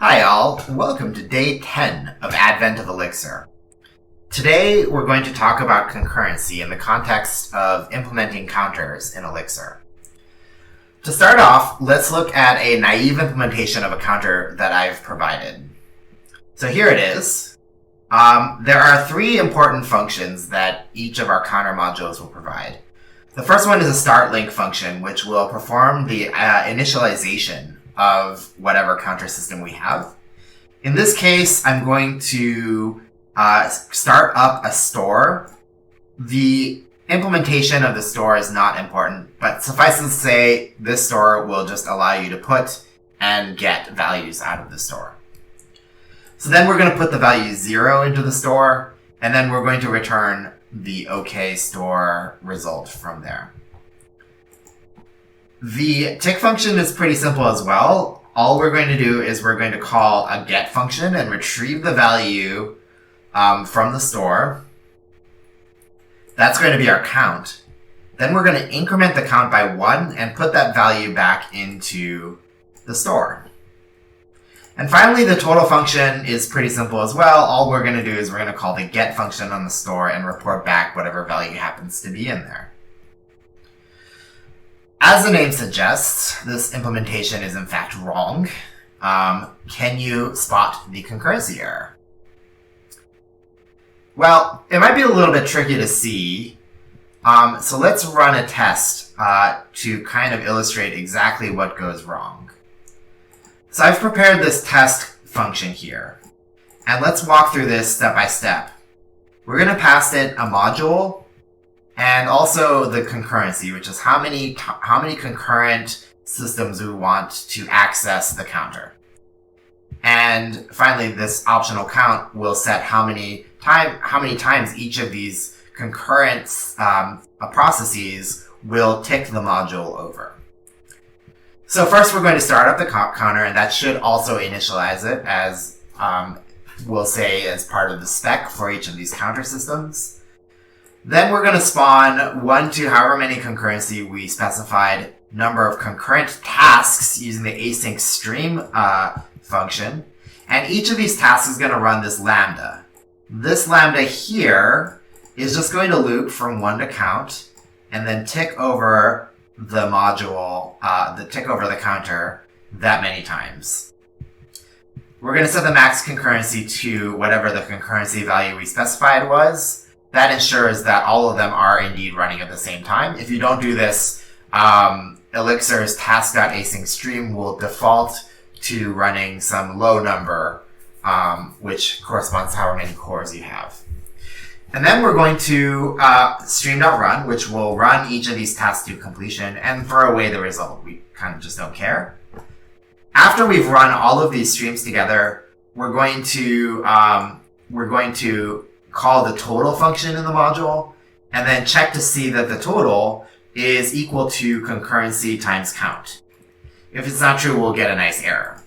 Hi all, and welcome to day 10 of Advent of Elixir. Today we're going to talk about concurrency in the context of implementing counters in Elixir. To start off, let's look at a naive implementation of a counter that I've provided. So here it is. There are three important functions that each of our counter modules will provide. The first one is a start link function, which will perform the initialization of whatever counter system we have. In this case, I'm going to start up a store. The implementation of the store is not important, but suffice it to say, this store will just allow you to put and get values out of the store. So then we're going to put the value 0 into the store, and then we're going to return the OK store result from there. The tick function is pretty simple as well. All we're going to do is we're going to call a get function and retrieve the value from the store. That's going to be our count. Then we're going to increment the count by 1 and put that value back into the store. And finally, the total function is pretty simple as well. All we're going to do is we're going to call the get function on the store and report back whatever value happens to be in there. As the name suggests, this implementation is in fact wrong. Can you spot the concurrency error? Well, it might be a little bit tricky to see. So let's run a test to kind of illustrate exactly what goes wrong. So I've prepared this test function here. And let's walk through this step by step. We're going to pass it a module and also the concurrency, which is how many concurrent systems we want to access the counter. And finally, this optional count will set how many times each of these concurrent processes will tick the module over. So first, we're going to start up the counter, and that should also initialize it, as we'll say as part of the spec for each of these counter systems. Then we're going to spawn 1 to however many concurrency we specified number of concurrent tasks using the async stream function. And each of these tasks is going to run this lambda. This lambda here is just going to loop from 1 to count and then tick over the module, tick over the counter that many times. We're going to set the max concurrency to whatever the concurrency value we specified was. That ensures that all of them are indeed running at the same time. If you don't do this, Elixir's task.async stream will default to running some low number, which corresponds to however many cores you have. And then we're going to stream.run, which will run each of these tasks to completion and throw away the result. We kind of just don't care. After we've run all of these streams together, we're going to call the total function in the module, and then check to see that the total is equal to concurrency times count. If it's not true, we'll get a nice error.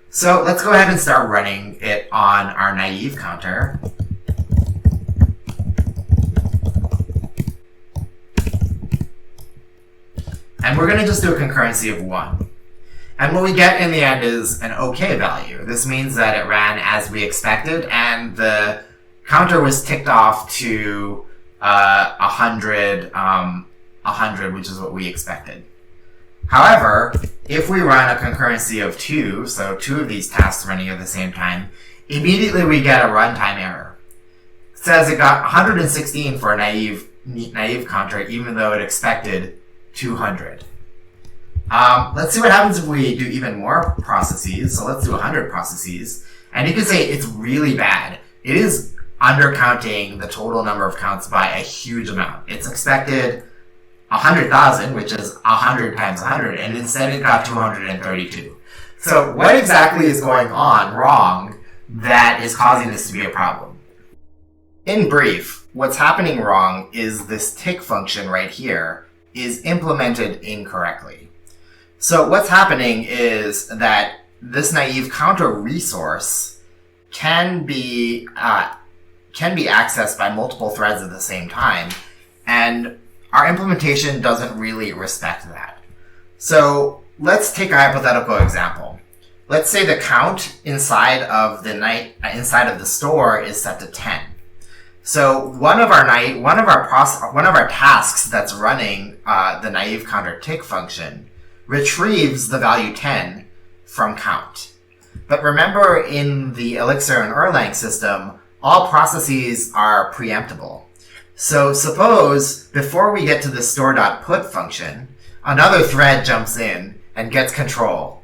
So let's go ahead and start running it on our naive counter. And we're going to just do a concurrency of 1. And what we get in the end is an OK value. This means that it ran as we expected, and the counter was ticked off to 100, which is what we expected. However, if we run a concurrency of 2, so 2 of these tasks running at the same time, immediately we get a runtime error. It says it got 116 for a naive counter, even though it expected 200. Let's see what happens if we do even more processes. So let's do 100 processes. And you can say it's really bad. It is undercounting the total number of counts by a huge amount. It's expected 100,000, which is 100 times 100, and instead it got 232. So what exactly is going on wrong that is causing this to be a problem? In brief, what's happening wrong is this tick function right here is implemented incorrectly. So what's happening is that this naive counter resource can be accessed by multiple threads at the same time, and our implementation doesn't really respect that. So let's take a hypothetical example. let's say the count inside of the store is set to 10. So one of our tasks that's running the naive counter tick function retrieves the value 10 from count. But remember, in the Elixir and Erlang system, all processes are preemptible. So suppose before we get to the store.put function, another thread jumps in and gets control.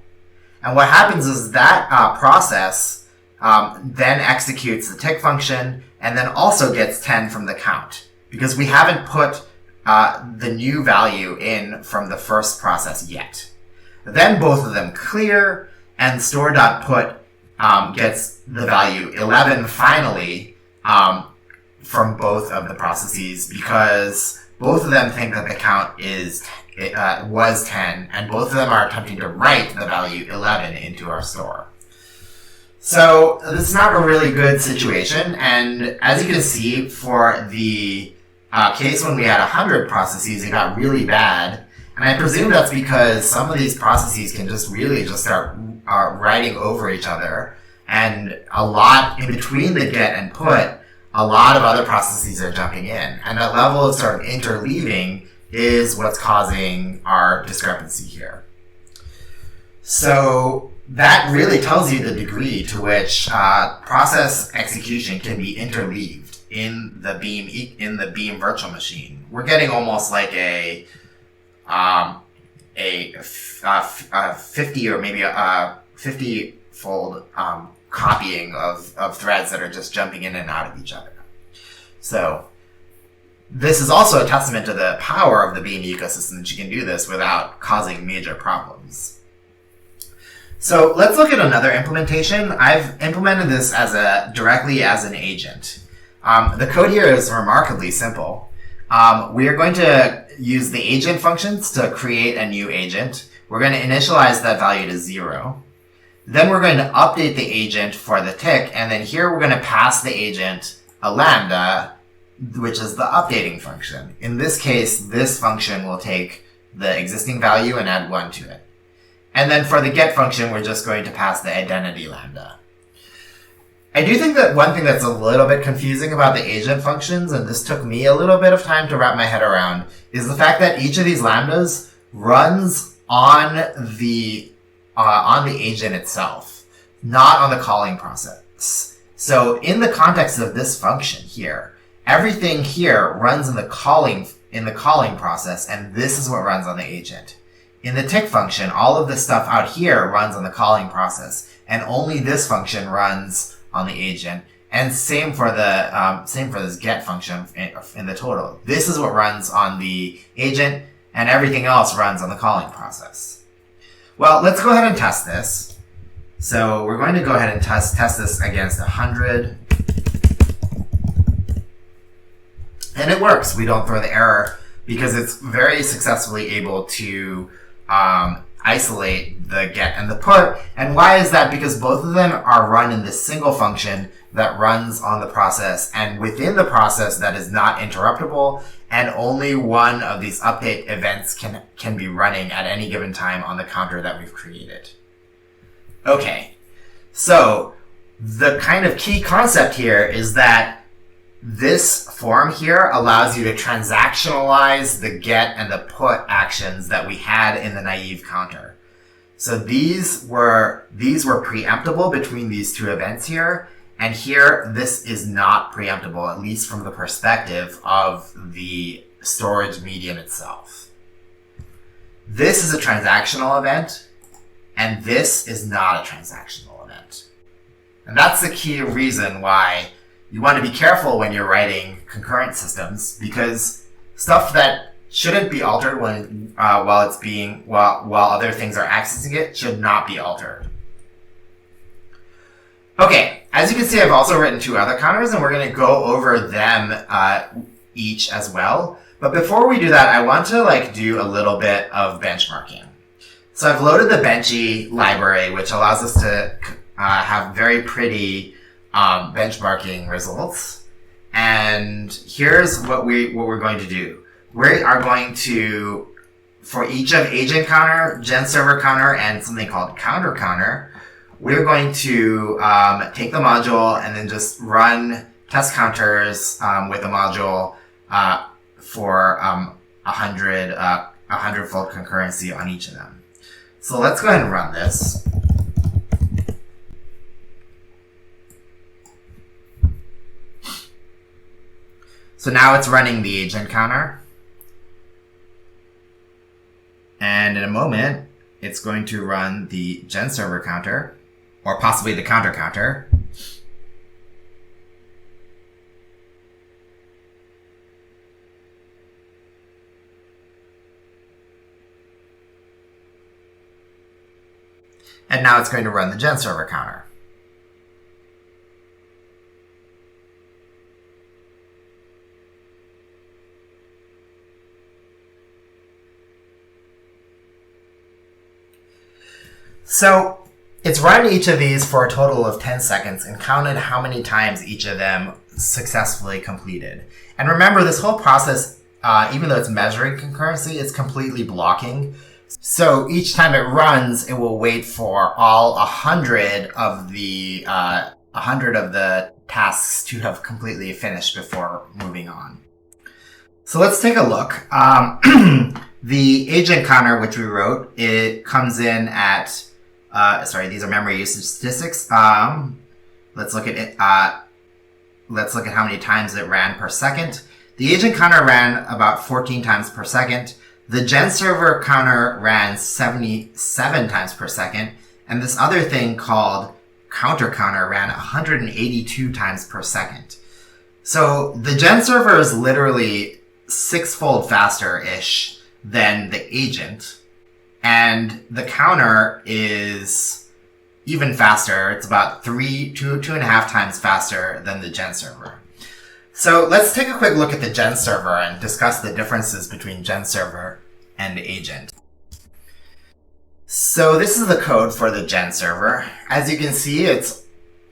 And what happens is that process then executes the tick function and then also gets 10 from the count, because we haven't put the new value in from the first process yet. Then both of them clear, and store.put gets the value 11 finally from both of the processes, because both of them think that the count was 10, and both of them are attempting to write the value 11 into our store. So this is not a really good situation, and as you can see, for the case when we had 100 processes, it got really bad. And I presume that's because some of these processes can just start writing over each other, and a lot in between the get and put, a lot of other processes are jumping in, and that level of sort of interleaving is what's causing our discrepancy here. So that really tells you the degree to which process execution can be interleaved in the Beam virtual machine. We're getting almost like a 50 or maybe a 50-fold copying of threads that are just jumping in and out of each other. So this is also a testament to the power of the Beam ecosystem, that you can do this without causing major problems. So let's look at another implementation. I've implemented this directly as an agent. The code here is remarkably simple. We are going to use the agent functions to create a new agent. We're going to initialize that value to 0. Then we're going to update the agent for the tick, and then here we're going to pass the agent a lambda, which is the updating function. In this case, this function will take the existing value and add 1 to it. And then for the get function, we're just going to pass the identity lambda. I do think that one thing that's a little bit confusing about the agent functions, and this took me a little bit of time to wrap my head around, is the fact that each of these lambdas runs on the agent itself, not on the calling process. So in the context of this function here, everything here runs in the calling process, and this is what runs on the agent. In the tick function, all of this stuff out here runs on the calling process, and only this function runs on the agent. And same for this get function in the total. This is what runs on the agent, and everything else runs on the calling process. Well, let's go ahead and test this. So we're going to go ahead and test this against 100. And it works. We don't throw the error because it's very successfully able to isolate the get and the put. And why is that? Because both of them are run in this single function that runs on the process and within the process that is not interruptible, and only one of these update events can be running at any given time on the counter that we've created. Okay, so the kind of key concept here is that this form here allows you to transactionalize the get and the put actions that we had in the naive counter. So these were preemptible between these two events here, and here this is not preemptible, at least from the perspective of the storage medium itself. This is a transactional event, and this is not a transactional event. And that's the key reason why you want to be careful when you're writing concurrent systems, because stuff that shouldn't be altered while other things are accessing it should not be altered. Okay, as you can see, I've also written two other counters, and we're going to go over them each as well. But before we do that, I want to do a little bit of benchmarking. So I've loaded the Benchy library, which allows us to have very pretty benchmarking results. And here's what we're going to do. We are going to, for each of agent counter, GenServer counter, and something called counter, we're going to take the module and then just run test counters with the module for 100-fold concurrency on each of them. So let's go ahead and run this. So now it's running the agent counter. And in a moment, it's going to run the GenServer counter, or possibly the counter counter. And now it's going to run the GenServer counter. So it's run each of these for a total of 10 seconds and counted how many times each of them successfully completed. And remember, this whole process, even though it's measuring concurrency, it's completely blocking. So each time it runs, it will wait for all 100 of the tasks to have completely finished before moving on. So let's take a look. The agent counter, which we wrote, it comes in at these are memory usage statistics. Let's look at it. Let's look at how many times it ran per second. The agent counter ran about 14 times per second. The GenServer counter ran 77 times per second. And this other thing called counter counter ran 182 times per second. So the GenServer is literally 6-fold faster-ish than the agent. And the counter is even faster. It's about 2.5 times faster than the GenServer. So let's take a quick look at the GenServer and discuss the differences between GenServer and agent. So this is the code for the GenServer. As you can see, it's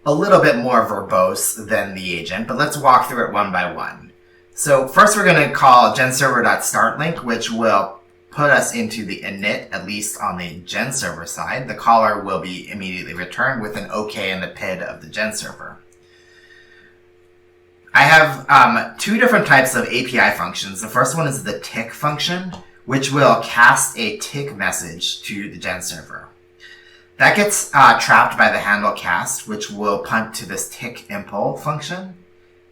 a little bit more verbose than the agent, but let's walk through it one by one. So first we're going to call GenServer.startLink, which will put us into the init, at least on the GenServer side. The caller will be immediately returned with an OK in the PID of the GenServer. I have two different types of API functions. The first one is the tick function, which will cast a tick message to the GenServer. That gets trapped by the handle cast, which will punt to this tick impl function.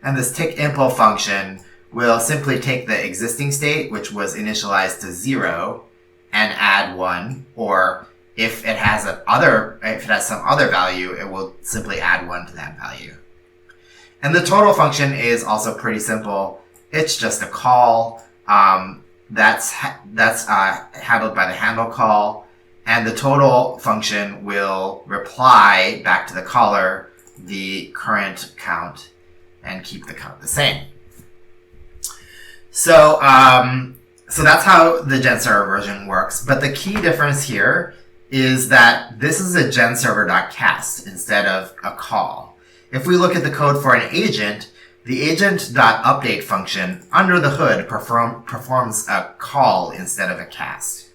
And this tick impl function will simply take the existing state, which was initialized to 0, and add 1, or if it has some other value, it will simply add 1 to that value. And the total function is also pretty simple. It's just a call that's handled by the handle call, and the total function will reply back to the caller the current count and keep the count the same. So that's how the GenServer version works. But the key difference here is that this is a GenServer.cast instead of a call. If we look at the code for an agent, the agent.update function under the hood performs a call instead of a cast.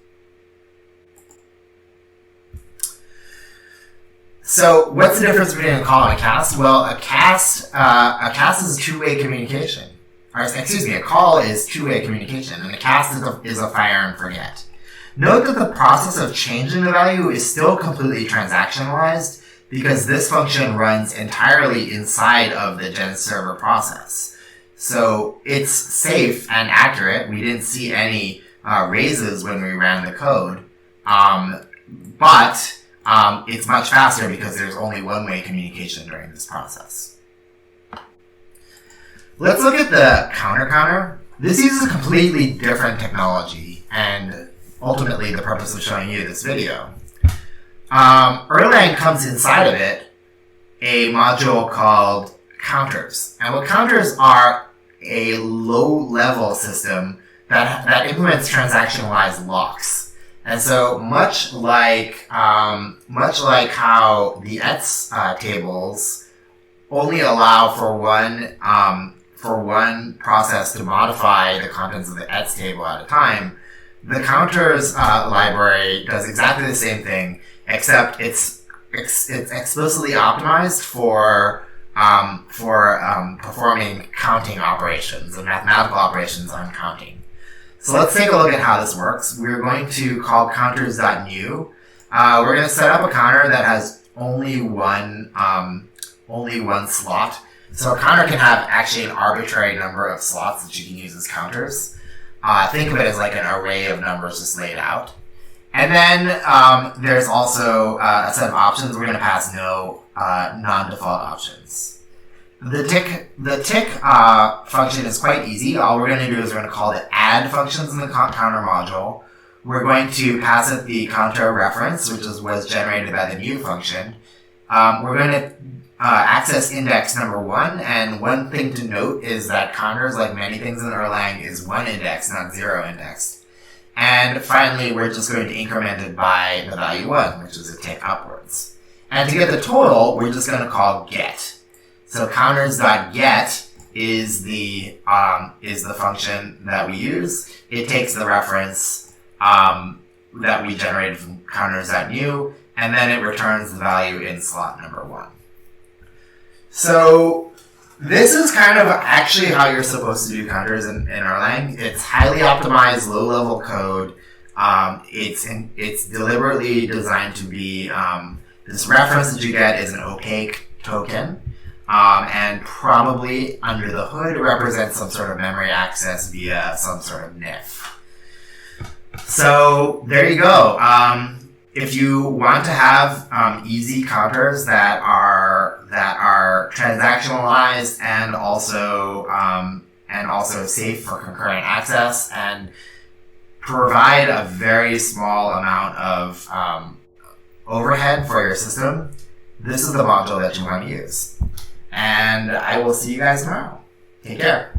So what's the difference between a call and a cast? Well, a cast is two-way communication. A call is two-way communication, and a cast is a fire and forget. Note that the process of changing the value is still completely transactionalized because this function runs entirely inside of the GenServer process. So it's safe and accurate. We didn't see any raises when we ran the code, but it's much faster because there's only one-way communication during this process. Let's look at the counter. This uses a completely different technology and ultimately the purpose of showing you this video. Erlang comes inside of it a module called counters. And what counters are a low-level system that implements transactionalized locks. And so much like how the ETS tables only allow for one process to modify the contents of the ETS table at a time, the counters library does exactly the same thing, except it's it's explicitly optimized for performing counting operations and mathematical operations on counting. So let's take a look at how this works. We're going to call counters.new. We're going to set up a counter that has only one slot. So a counter can have actually an arbitrary number of slots that you can use as counters. Think of it as like an array of numbers just laid out. And then there's also a set of options. We're going to pass no non-default options. The tick function is quite easy. All we're going to do is we're going to call the add functions in the counter module. We're going to pass it the counter reference, which was generated by the new function. We're going to access index number 1, and one thing to note is that counters, like many things in Erlang, is 1 index, not 0 indexed. And finally, we're just going to increment it by the value 1, which is a tick upwards. And to get the total, we're just going to call get. So counters.get is the function that we use. It takes the reference that we generated from counters.new, and then it returns the value in slot number 1. So this is kind of actually how you're supposed to do counters in Erlang. It's highly optimized, low-level code. It's deliberately designed to be this reference that you get is an opaque token, and probably under the hood represents some sort of memory access via some sort of NIF. So there you go. If you want to have easy counters that are transactionalized and also safe for concurrent access and provide a very small amount of overhead for your system, this is the module that you want to use. And I will see you guys tomorrow. Take care.